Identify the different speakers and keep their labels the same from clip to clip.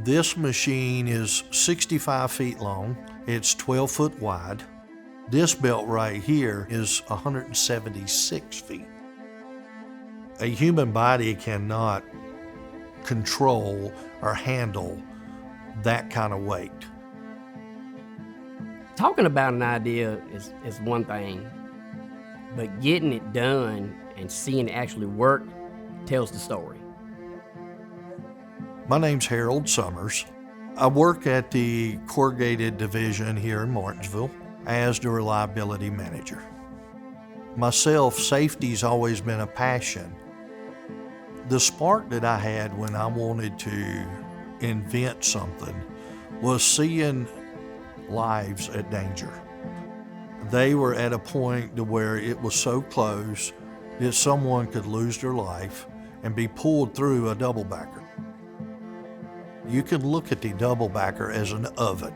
Speaker 1: This machine is 65 feet long. It's 12 foot wide. This belt right here is 176 feet. A human body cannot control or handle that kind of weight.
Speaker 2: Talking about an idea is one thing, but getting it done and seeing it actually work tells the story.
Speaker 1: My name's Harold Summers. I work at the Corrugated Division here in Martinsville as the reliability manager. Myself, safety's always been a passion. The spark that I had when I wanted to invent something was seeing lives at danger. They were at a point to where it was so close that someone could lose their life and be pulled through a double-backer. You can look at the double-backer as an oven.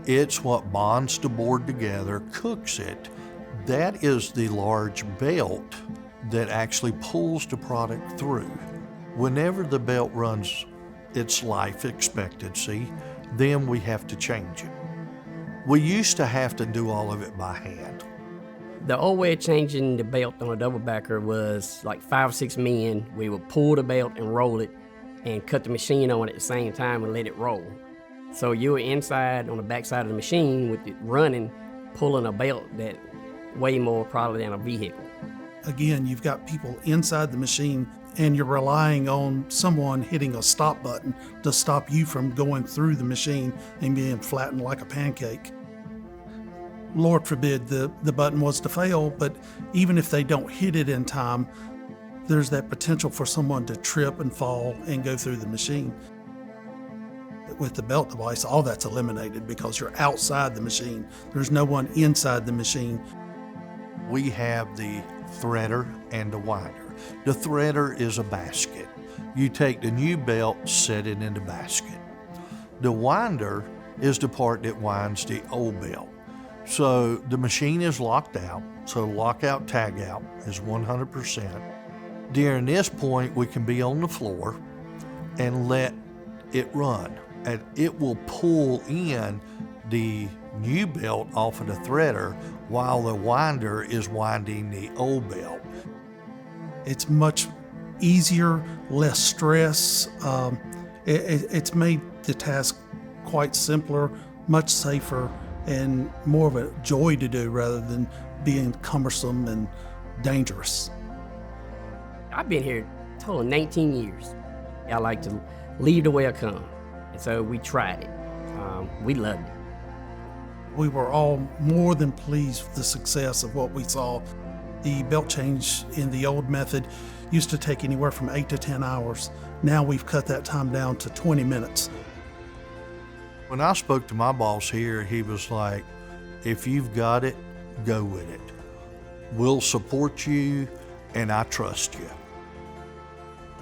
Speaker 1: It's what bonds the board together, cooks it. That is the large belt that actually pulls the product through. Whenever the belt runs its life expectancy, then we have to change it. We used to have to do all of it by hand.
Speaker 2: The old way of changing the belt on a double backer was like 5 or 6 men. We would pull the belt and roll it and cut the machine on at the same time and let it roll. So you were inside on the back side of the machine with it running, pulling a belt that way more probably than a vehicle.
Speaker 3: Again, you've got people inside the machine and you're relying on someone hitting a stop button to stop you from going through the machine and being flattened like a pancake. Lord forbid the button was to fail, but even if they don't hit it in time, there's that potential for someone to trip and fall and go through the machine. With the belt device, all that's eliminated because you're outside the machine. There's no one inside the machine.
Speaker 1: We have the threader and the winder. The threader is a basket. You take the new belt, set it in the basket. The winder is the part that winds the old belt. So the machine is locked out, so lockout tagout is 100%. During this point, we can be on the floor and let it run. And it will pull in the new belt off of the threader while the winder is winding the old belt.
Speaker 3: It's much easier, less stress. It's made the task quite simpler, much safer, and more of a joy to do rather than being cumbersome and dangerous.
Speaker 2: I've been here a total of 19 years. I like to leave the way I come. And so we tried it. We loved it.
Speaker 3: We were all more than pleased with the success of what we saw. The belt change in the old method used to take anywhere from 8 to 10 hours. Now we've cut that time down to 20 minutes.
Speaker 1: When I spoke to my boss here, he was like, if you've got it, go with it. We'll support you, and I trust you.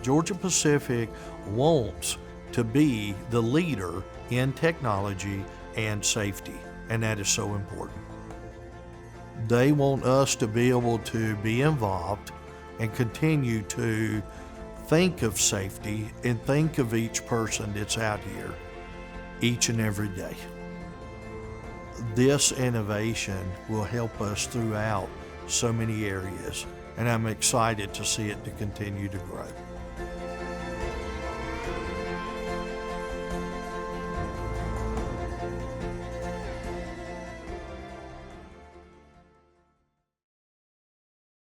Speaker 1: Georgia Pacific wants to be the leader in technology and safety, and that is so important. They want us to be able to be involved and continue to think of safety and think of each person that's out here each and every day. This innovation will help us throughout so many areas, and I'm excited to see it to continue to grow.